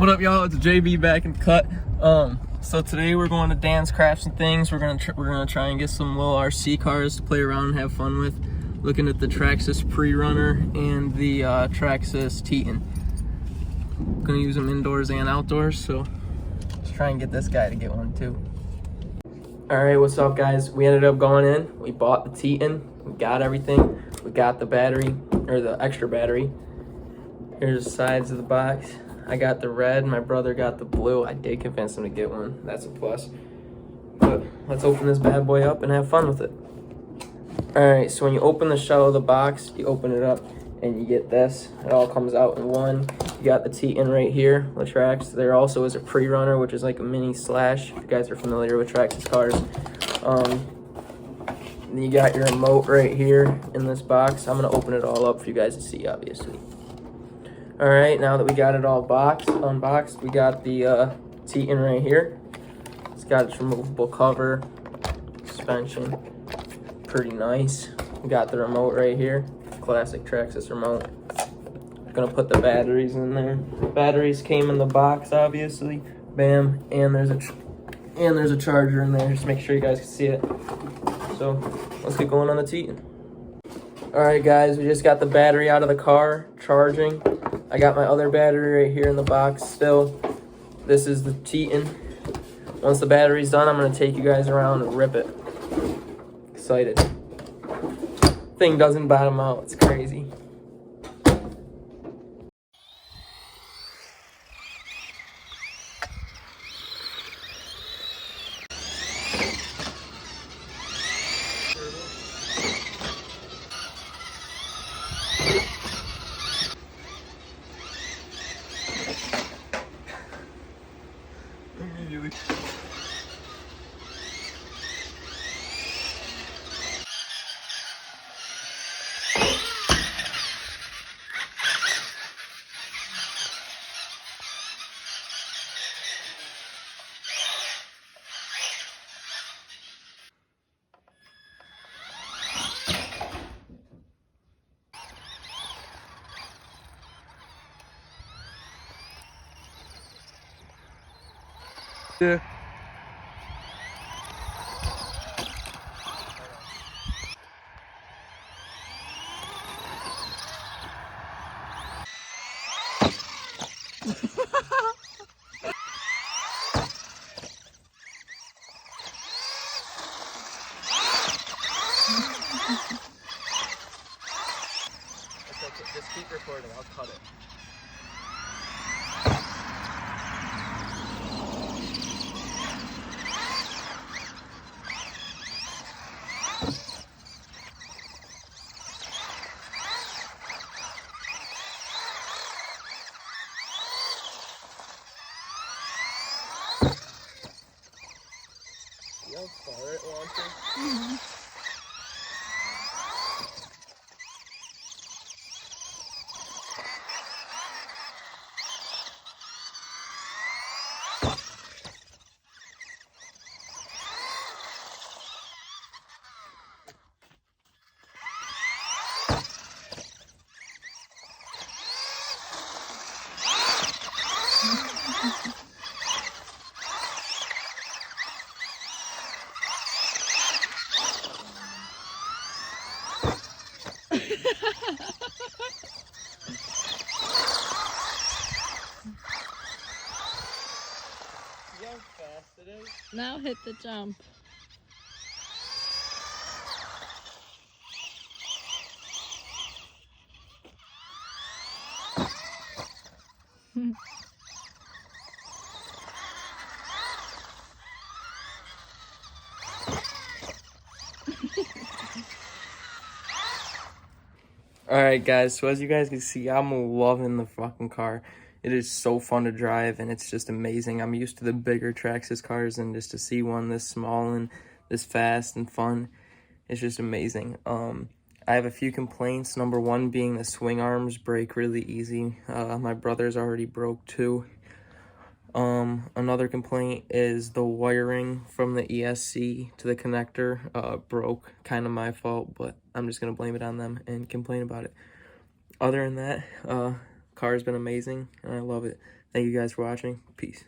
What up, y'all? It's JB back in cut. So today we're going to Dan's Crafts and Things. We're gonna try and get some little RC cars to play around and have fun with. Looking at the Traxxas Pre-Runner and the Traxxas Teton. Gonna use them indoors and outdoors, so let's try and get this guy to get one too. All right, what's up, guys? We ended up going in. We bought the Teton. We got everything. We got the battery, or the extra battery. Here's the sides of the box. I got the red, my brother got the blue. I did convince him to get one, that's a plus. But let's open this bad boy up and have fun with it. All right, so when you open the shell of the box, you open it up and you get this. It all comes out in one. You got the Teton right here, the Trax. There also is a Pre-Runner, which is like a mini Slash, if you guys are familiar with Traxxas cars. Then you got your remote right here in this box. I'm gonna open it all up for you guys to see, obviously. All right, now that we got it all unboxed, we got the Teton right here. It's got its removable cover, suspension, pretty nice. We got the remote right here, classic Traxxas remote. Gonna put the batteries in there. Batteries came in the box, obviously. Bam, and there's a charger in there. Just make sure you guys can see it. So let's get going on the Teton. All right, guys, we just got the battery out of the car, charging. I got my other battery right here in the box still. This is the Teton. Once the battery's done, I'm gonna take you guys around and rip it. Excited. Thing doesn't bottom out, it's crazy. Yeah. Just keep recording, I'll cut it. You have fire at launcher? Mm-hmm. See how fast it is? Now hit the jump. Alright, guys, so as you guys can see, I'm loving the fucking car. It is so fun to drive, and it's just amazing. I'm used to the bigger Traxxas cars, and just to see one this small and this fast and fun, it's just amazing. I have a few complaints. Number one being the swing arms break really easy. My brother's already broke two. Another complaint is the wiring from the ESC to the connector broke. Kind of my fault, but I'm just gonna blame it on them and complain about it. Other than that, car's been amazing and I love it. Thank you guys for watching. Peace.